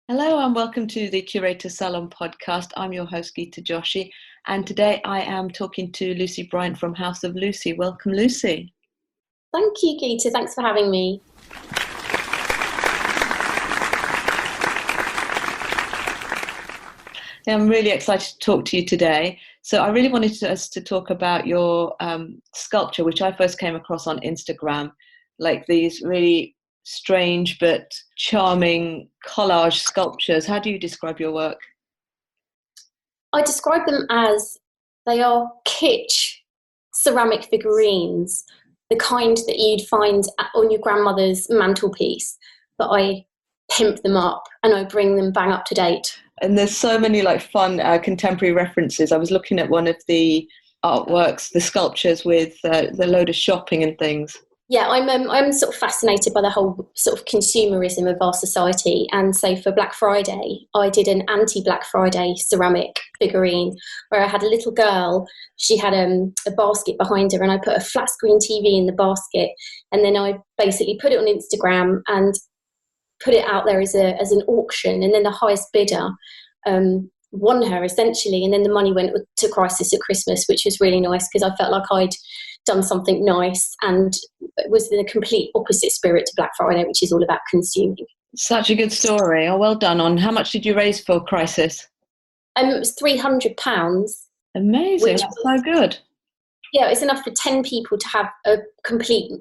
Hello and welcome to the Curator Salon podcast. I'm your host, Geeta Joshi, and today I am talking to Lucy Bryant from House of Lucy. Welcome, Lucy. Thank you, Geeta. Thanks for having me. I'm really excited to talk to you today. So I really wanted us to talk about your sculpture, which I first came across on Instagram, like these really strange but charming collage sculptures. How do you describe your work? I describe them as they are kitsch ceramic figurines, the kind that you'd find on your grandmother's mantelpiece, but I pimp them up and I bring them bang up to date. And there's so many like fun contemporary references. I was looking at one of the artworks, the sculptures with the load of shopping and things. Yeah, I'm sort of fascinated by the whole sort of consumerism of our society. And so for Black Friday, I did an anti-Black Friday ceramic figurine where I had a little girl. She had a basket behind her and I put a flat screen TV in the basket. And then I basically put it on Instagram and put it out there as an auction. And then the highest bidder won her essentially. And then the money went to Crisis at Christmas, which was really nice because I felt like I'd done something nice, and it was in a complete opposite spirit to Black Friday, which is all about consuming. Such a good story. Oh, well done. On how much did you raise for Crisis? It was £300. Amazing. That's so good. Yeah, it's enough for 10 people to have a complete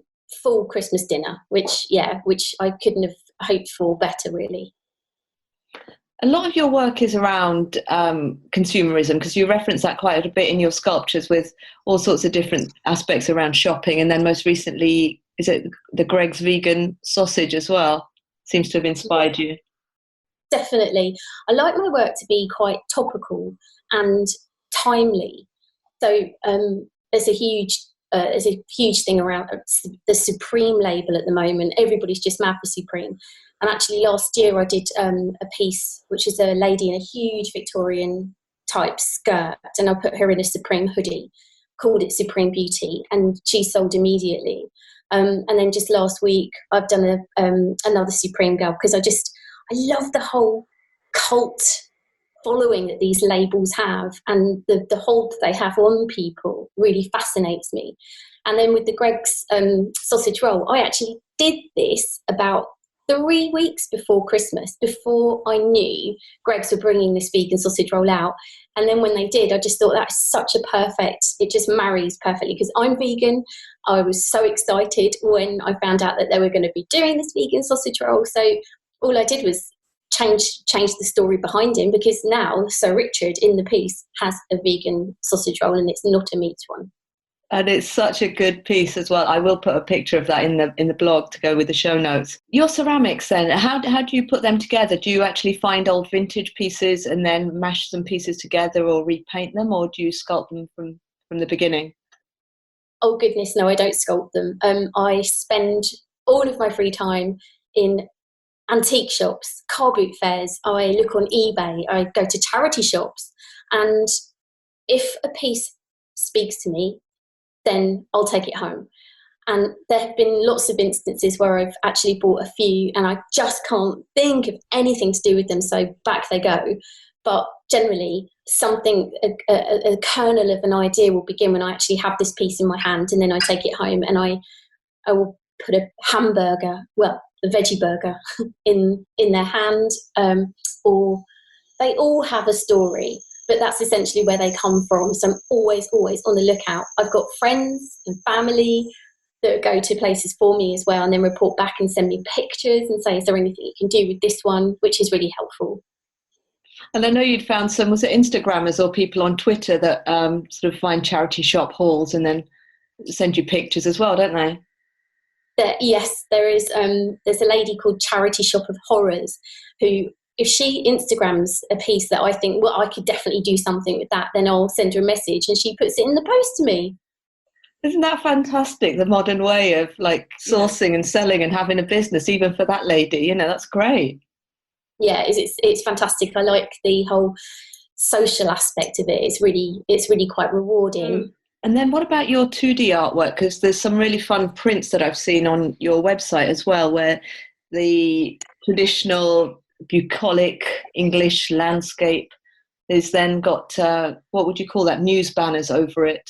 full Christmas dinner, which I couldn't have hoped for better, really. A lot of your work is around consumerism, because you reference that quite a bit in your sculptures with all sorts of different aspects around shopping. And then most recently, is it the Greggs vegan sausage as well? Seems to have inspired you. Definitely. I like my work to be quite topical and timely. So there's a huge thing around the Supreme label at the moment. Everybody's just mad for Supreme. And actually last year I did a piece, which is a lady in a huge Victorian type skirt, and I put her in a Supreme hoodie, called it Supreme Beauty, and she sold immediately. And then just last week I've done another Supreme girl, because I love the whole cult following that these labels have, and the hold they have on people really fascinates me. And then with the Greggs sausage roll, I actually did this about 3 weeks before Christmas, before I knew Greggs were bringing this vegan sausage roll out. And then when they did, I just thought that's such a it just marries perfectly, because I'm vegan. I was so excited when I found out that they were going to be doing this vegan sausage roll. So all I did was change the story behind him, because now Sir Richard in the piece has a vegan sausage roll and it's not a meat one. And it's such a good piece as well. I will put a picture of that in the blog to go with the show notes. Your ceramics then, how do you put them together? Do you actually find old vintage pieces and then mash some pieces together or repaint them, or do you sculpt them from the beginning? Oh goodness, no, I don't sculpt them. I spend all of my free time in antique shops, car boot fairs. I look on eBay, I go to charity shops, and if a piece speaks to me, then I'll take it home. And there have been lots of instances where I've actually bought a few and I just can't think of anything to do with them, so back they go. But generally, a kernel of an idea will begin when I actually have this piece in my hand, and then I take it home and I will put a veggie burger in their hand, or they all have a story. But that's essentially where they come from. So I'm always on the lookout. I've got friends and family that go to places for me as well, and then report back and send me pictures and say, is there anything you can do with this one, which is really helpful. And I know you'd found some, was it Instagrammers or people on Twitter that sort of find charity shop hauls and then send you pictures as well, don't they? Yes, there is. There's a lady called Charity Shop of Horrors who, if she Instagrams a piece that I think, well, I could definitely do something with that, then I'll send her a message and she puts it in the post to me. Isn't that fantastic? The modern way of like sourcing and selling and having a business, even for that lady, that's great. Yeah, it's fantastic. I like the whole social aspect of it. It's really quite rewarding. And then what about your 2D artwork? Because there's some really fun prints that I've seen on your website as well, where the traditional bucolic English landscape is then got, what would you call that, news banners over it?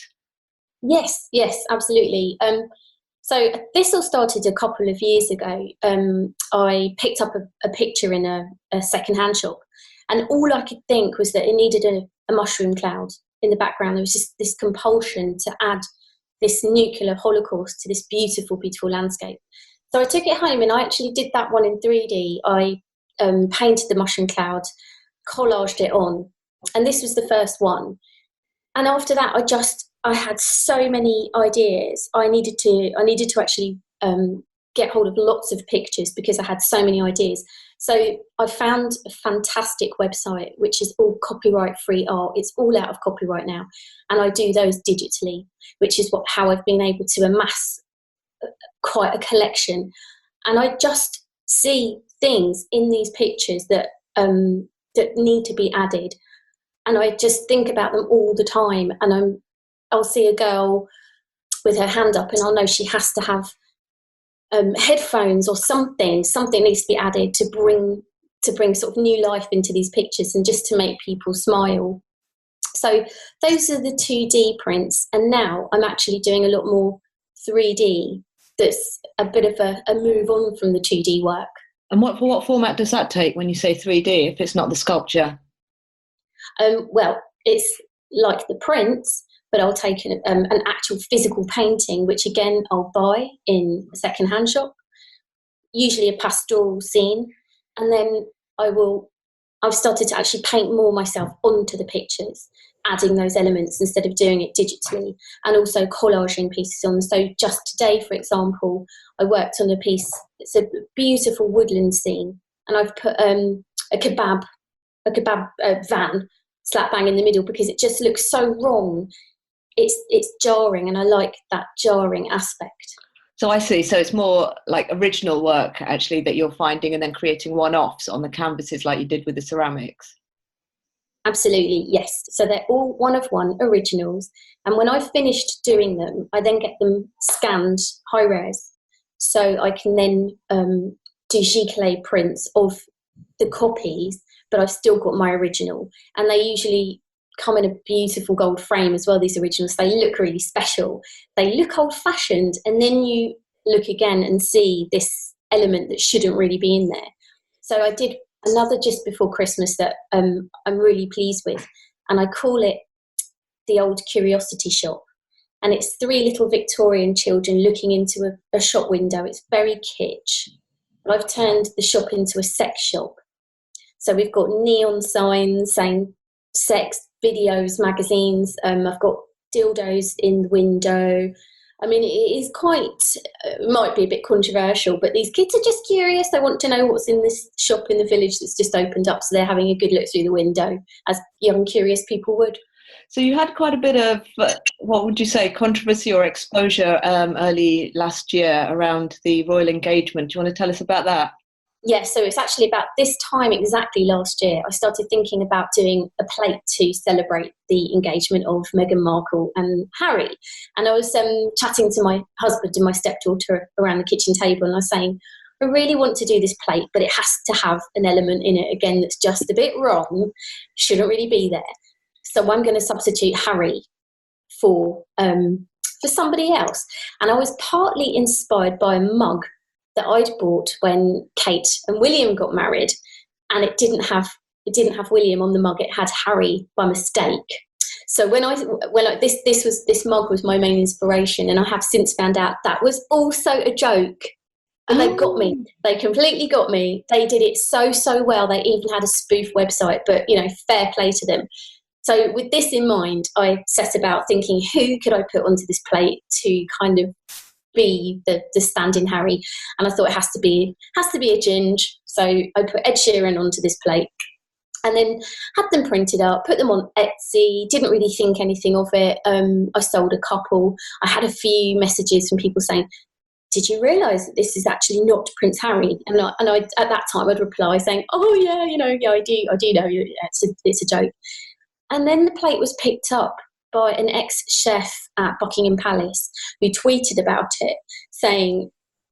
Yes, absolutely. So this all started a couple of years ago. I picked up a picture in a second-hand shop, and all I could think was that it needed a mushroom cloud in the background. There was just this compulsion to add this nuclear holocaust to this beautiful, beautiful landscape. So I took it home and I actually did that one in 3D. I painted the mushroom cloud, collaged it on, and this was the first one. And after that, I had so many ideas. I needed to actually get hold of lots of pictures because I had so many ideas. So I found a fantastic website, which is all copyright-free art. It's all out of copyright now. And I do those digitally, which is how I've been able to amass quite a collection. And I just see things in these pictures that need to be added. And I just think about them all the time. And I'll see a girl with her hand up and I'll know she has to have headphones or something needs to be added to bring sort of new life into these pictures and just to make people smile. So those are the 2D prints, and now I'm actually doing a lot more 3D. That's a bit of a move on from the 2D work. And what format does that take when you say 3D, if it's not the sculpture? Well, it's like the prints, but I'll take an actual physical painting, which again I'll buy in a second-hand shop, usually a pastoral scene, and then I've started to actually paint more myself onto the pictures, adding those elements instead of doing it digitally, and also collaging pieces on. So just today, for example, I worked on a piece. It's a beautiful woodland scene, and I've put a kebab van slap bang in the middle because it just looks so wrong. It's jarring, and I like that jarring aspect. So I see. So it's more like original work, actually, that you're finding and then creating one-offs on the canvases like you did with the ceramics. Absolutely, yes. So they're all one-of-one originals. And when I've finished doing them, I then get them scanned high-res. So I can then do giclée prints of the copies, but I've still got my original. And they usually come in a beautiful gold frame as well, these originals. They look really special. They look old-fashioned, and then you look again and see this element that shouldn't really be in there. So I did another just before Christmas that I'm really pleased with, and I call it the Old Curiosity Shop. And it's 3 little Victorian children looking into a shop window. It's very kitsch. But I've turned the shop into a sex shop. So we've got neon signs saying sex, videos, magazines. I've got dildos in the window. I mean, it is might be a bit controversial, but these kids are just curious. They want to know what's in this shop in the village that's just opened up. So they're having a good look through the window, as young, curious people would. So you had quite a bit of, what would you say, controversy or exposure early last year around the royal engagement. Do you want to tell us about that? Yes, so it's actually about this time exactly last year, I started thinking about doing a plate to celebrate the engagement of Meghan Markle and Harry. And I was chatting to my husband and my stepdaughter around the kitchen table, and I was saying, I really want to do this plate, but it has to have an element in it, again, that's just a bit wrong, shouldn't really be there. So I'm going to substitute Harry for somebody else. And I was partly inspired by a mug that I'd bought when Kate and William got married, and it didn't have William on the mug. It had Harry by mistake. So this mug was my main inspiration, and I have since found out that was also a joke. And they got me. They completely got me. They did it so well. They even had a spoof website, but fair play to them. So with this in mind, I set about thinking, who could I put onto this plate to kind of be the stand-in Harry? And I thought it has to be a ginge. So I put Ed Sheeran onto this plate, and then had them printed up, put them on Etsy, didn't really think anything of it. I sold a couple. I had a few messages from people saying, did you realise that this is actually not Prince Harry? And I at that time I'd reply saying, oh yeah, I do know, it's a joke. And then the plate was picked up by an ex-chef at Buckingham Palace who tweeted about it, saying,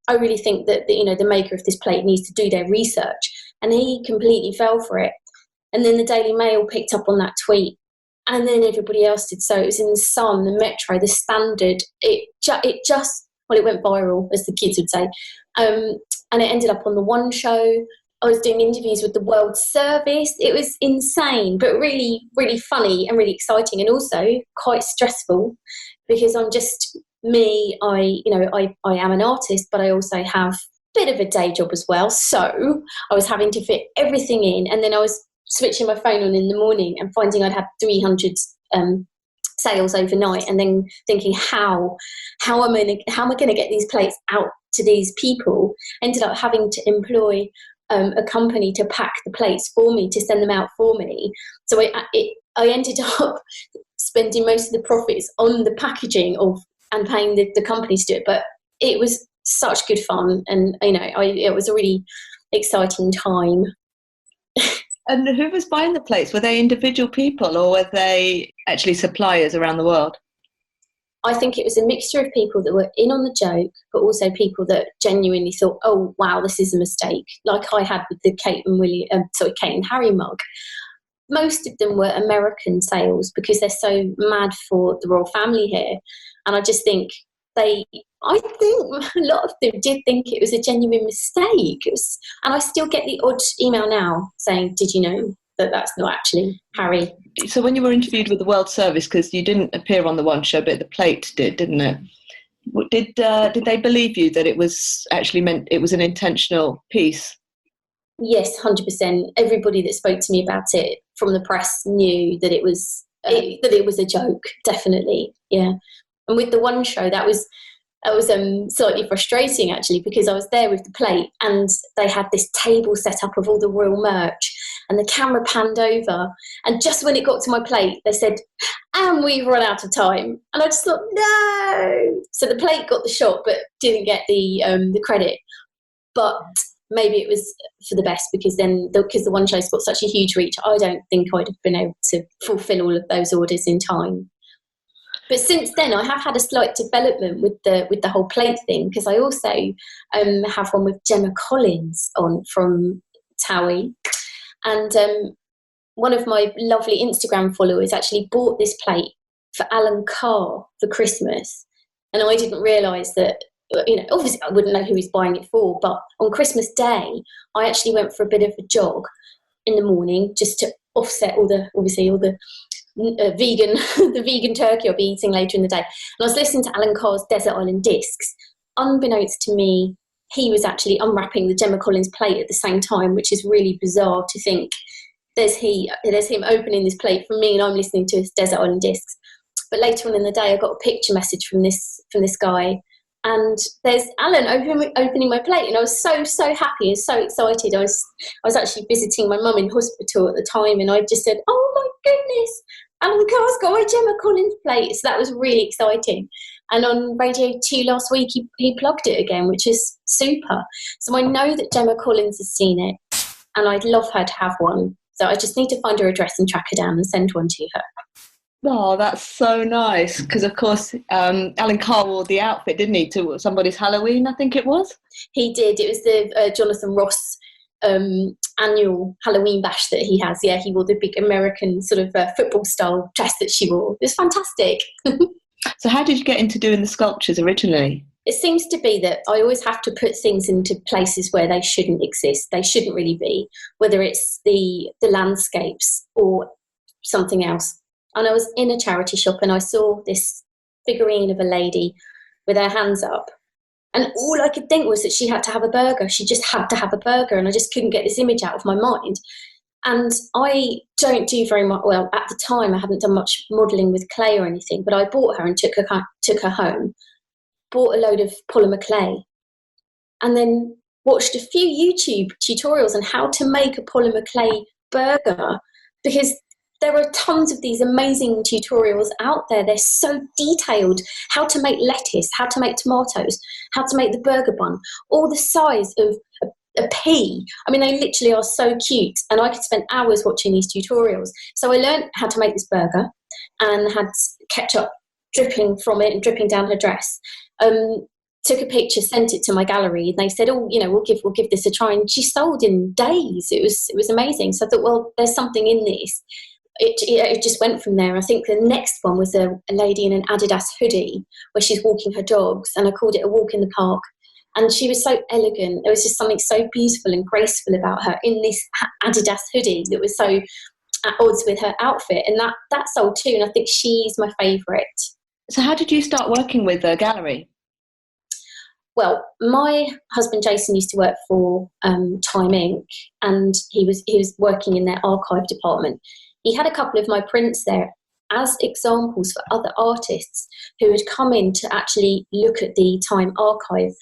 I really think that the maker of this plate needs to do their research, And he completely fell for it. And then the Daily Mail picked up on that tweet. And then everybody else did. So it was in the Sun, the Metro, the Standard. It went viral, as the kids would say. And it ended up on the One Show. I was doing interviews with the World Service. It was insane, but really, really funny and really exciting, and also quite stressful, because I'm just me. I am an artist, but I also have a bit of a day job as well. So I was having to fit everything in, and then I was switching my phone on in the morning and finding I'd had 300 sales overnight, and then thinking how am I going to get these plates out to these people. Ended up having to employ a company to pack the plates for me, to send them out for me. So I ended up spending most of the profits on the packaging and paying the company to do it. But it was such good fun, and it was a really exciting time. And who was buying the plates? Were they individual people, or were they actually suppliers around the world? I think it was a mixture of people that were in on the joke, but also people that genuinely thought, "Oh, wow, this is a mistake." Like I had with the Kate and Harry mug. Most of them were American sales, because they're so mad for the royal family here, and I just think a lot of them did think it was a genuine mistake. And I still get the odd email now saying, "Did you know that that's not actually Harry?" So when you were interviewed with the World Service, because you didn't appear on the One Show, but the plate did, didn't it? Did they believe you that it was actually meant, it was an intentional piece? Yes, 100%. Everybody that spoke to me about it from the press knew that it was a joke. Definitely, yeah. And with the One Show, that was slightly frustrating, actually, because I was there with the plate and they had this table set up of all the royal merch, and the camera panned over, and just when it got to my plate they said, "And we've run out of time." And I just thought, no. So the plate got the shot but didn't get the credit. But maybe it was for the best, because the One Show's got such a huge reach, I don't think I'd have been able to fulfill all of those orders in time. But since then, I have had a slight development with the whole plate thing, because I also have one with Gemma Collins on from Towie. And one of my lovely Instagram followers actually bought this plate for Alan Carr for Christmas. And I didn't realise that, obviously I wouldn't know who he's buying it for, but on Christmas Day, I actually went for a bit of a jog in the morning, just to offset all the vegan turkey I'll be eating later in the day. And I was listening to Alan Carr's Desert Island Discs. Unbeknownst to me, he was actually unwrapping the Gemma Collins plate at the same time, which is really bizarre to think. There's him opening this plate from me, and I'm listening to his Desert Island Discs. But later on in the day, I got a picture message from this guy, and there's Alan opening my plate, and I was so happy and so excited. I was actually visiting my mum in hospital at the time, and I just said, "Oh my goodness, Alan Carr's got my Gemma Collins plate." So that was really exciting. And on Radio 2 last week, he plugged it again, which is super. So I know that Gemma Collins has seen it, and I'd love her to have one. So I just need to find her address and track her down and send one to her. Oh, that's so nice. Because, of course, Alan Carr wore the outfit, didn't he, to somebody's Halloween, I think it was? He did. It was the Jonathan Ross annual Halloween bash that he has. Yeah, he wore the big American sort of football-style dress that she wore. It was fantastic. So how did you get into doing the sculptures originally? It seems to be that I always have to put things into places where they shouldn't exist. They shouldn't really be, whether it's the landscapes or something else. And I was in a charity shop and I saw this figurine of a lady with her hands up. And all I could think was that she had to have a burger. She just had to have a burger. And I just couldn't get this image out of my mind. And I don't do very much, well, at the time I hadn't done much modelling with clay or anything, but I bought her and took her home, bought a load of polymer clay, and then watched a few YouTube tutorials on how to make a polymer clay burger, because there are tons of these amazing tutorials out there. They're so detailed. How to make lettuce, how to make tomatoes, how to make the burger bun, all the size of a pea. I mean, they literally are so cute, and I could spend hours watching these tutorials. So I learned how to make this burger and had ketchup dripping from it and dripping down her dress. took a picture, sent it to my gallery, and they said, "Oh, we'll give this a try." And she sold in days. It was amazing. So I thought, well, there's something in this. It just went from there. I think the next one was a lady in an Adidas hoodie where she's walking her dogs, and I called it a walk in the park. And she was so elegant. There was just something so beautiful and graceful about her in this Adidas hoodie that was so at odds with her outfit, and that sold too. And I think she's my favourite. So how did you start working with the gallery? Well, my husband Jason used to work for Time Inc., and he was working in their archive department. He had a couple of my prints there as examples for other artists who had come in to actually look at the Time archive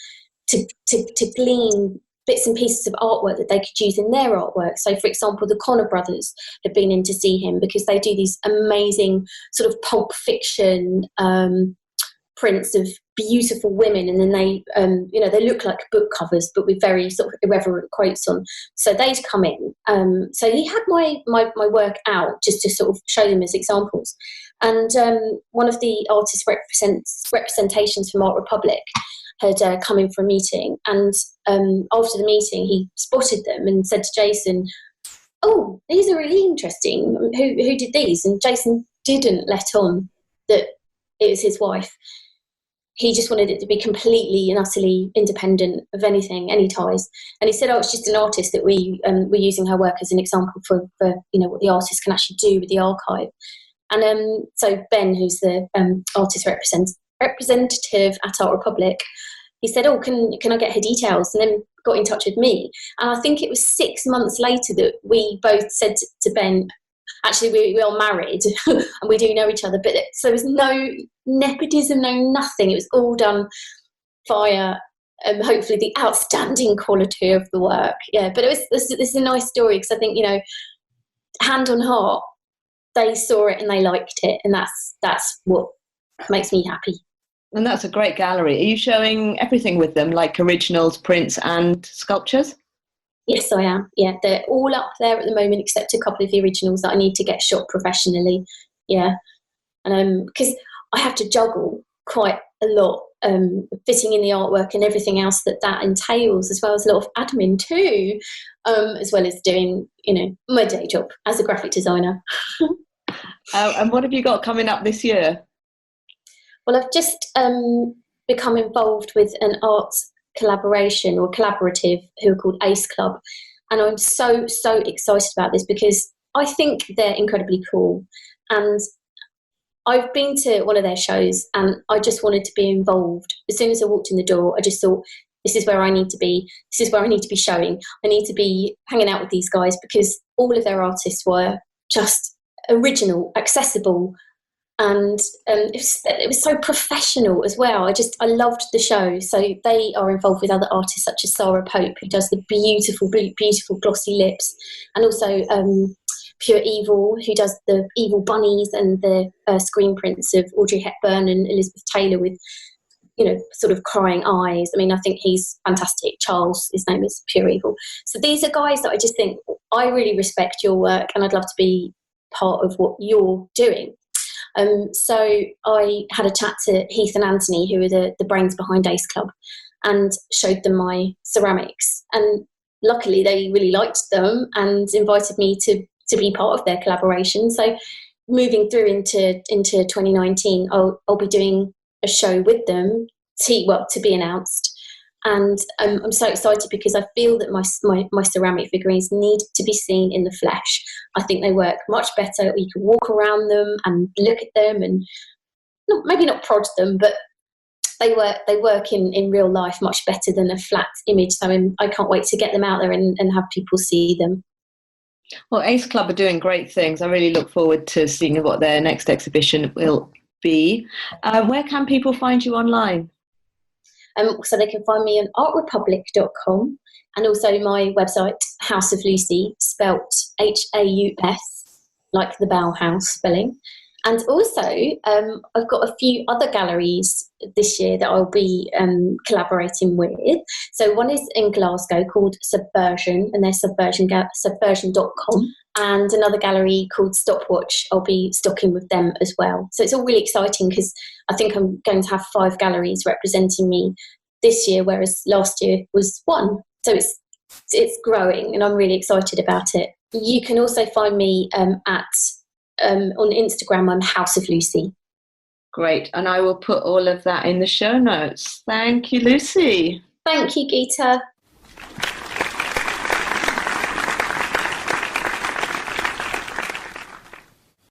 to glean bits and pieces of artwork that they could use in their artwork. So, for example, the Connor brothers had been in to see him because they do these amazing sort of pulp fiction prints of beautiful women, and then they they look like book covers but with very sort of irreverent quotes on. So they'd come in. So he had my work out just to sort of show them as examples. And one of the artist representations from Art Republic had come in for a meeting, and after the meeting he spotted them and said to Jason, "Oh, these are really interesting. Who did these?" And Jason didn't let on that it was his wife. He just wanted it to be completely and utterly independent of anything, any ties. And he said, "Oh, it's just an artist that we're using her work as an example for what the artist can actually do with the archive." And so Ben, who's the artist representative at Art Republic, he said, "Oh, can I get her details?" And then got in touch with me. And I think it was 6 months later that we both said to Ben, actually, we are married and we do know each other, but so there was no nepotism, no nothing. It was all done via hopefully the outstanding quality of the work. Yeah, but this is a nice story because I think, hand on heart, they saw it and they liked it, and that's what makes me happy. And that's a great gallery. Are you showing everything with them, like originals, prints and sculptures? Yes, I am. Yeah, they're all up there at the moment, except a couple of the originals that I need to get shot professionally. Yeah, and because I have to juggle quite a lot, fitting in the artwork and everything else that entails, as well as a lot of admin too, as well as doing, my day job as a graphic designer. And what have you got coming up this year? Well, I've just become involved with an arts collaboration or collaborative who are called Ace Club, and I'm so excited about this because I think they're incredibly cool, and I've been to one of their shows and I just wanted to be involved. As soon as I walked in the door, I just thought, this is where I need to be, this is where I need to be showing, I need to be hanging out with these guys, because all of their artists were just original, accessible, and it was so professional as well. I loved the show. So they are involved with other artists such as Sarah Pope, who does the beautiful glossy lips, and also Pure Evil, who does the evil bunnies and the screen prints of Audrey Hepburn and Elizabeth Taylor with, sort of crying eyes. I mean, I think he's fantastic. Charles, his name is Pure Evil. So these are guys that I just think, I really respect your work and I'd love to be part of what you're doing. So I had a chat to Heath and Anthony, who are the brains behind Ace Club, and showed them my ceramics. And luckily they really liked them and invited me to be part of their collaboration. So moving through into 2019, I'll be doing a show with them, to be announced. And I'm so excited because I feel that my ceramic figurines need to be seen in the flesh. I think they work much better. You can walk around them and look at them and maybe not prod them, but they work in real life much better than a flat image. So I can't wait to get them out there and have people see them. Well, Ace Club are doing great things. I really look forward to seeing what their next exhibition will be. Where can people find you online? So they can find me on artrepublic.com, and also my website, House of Lucy, spelt Haus, like the Bauhaus spelling. And also, I've got a few other galleries this year that I'll be collaborating with. So one is in Glasgow called Subversion, and they're subversion.com. And another gallery called Stopwatch, I'll be stocking with them as well. So it's all really exciting because I think I'm going to have 5 galleries representing me this year, whereas last year was 1. So it's growing, and I'm really excited about it. You can also find me on Instagram. I'm House of Lucy. Great. And I will put all of that in the show notes. Thank you, Lucy. Thank you, Geeta.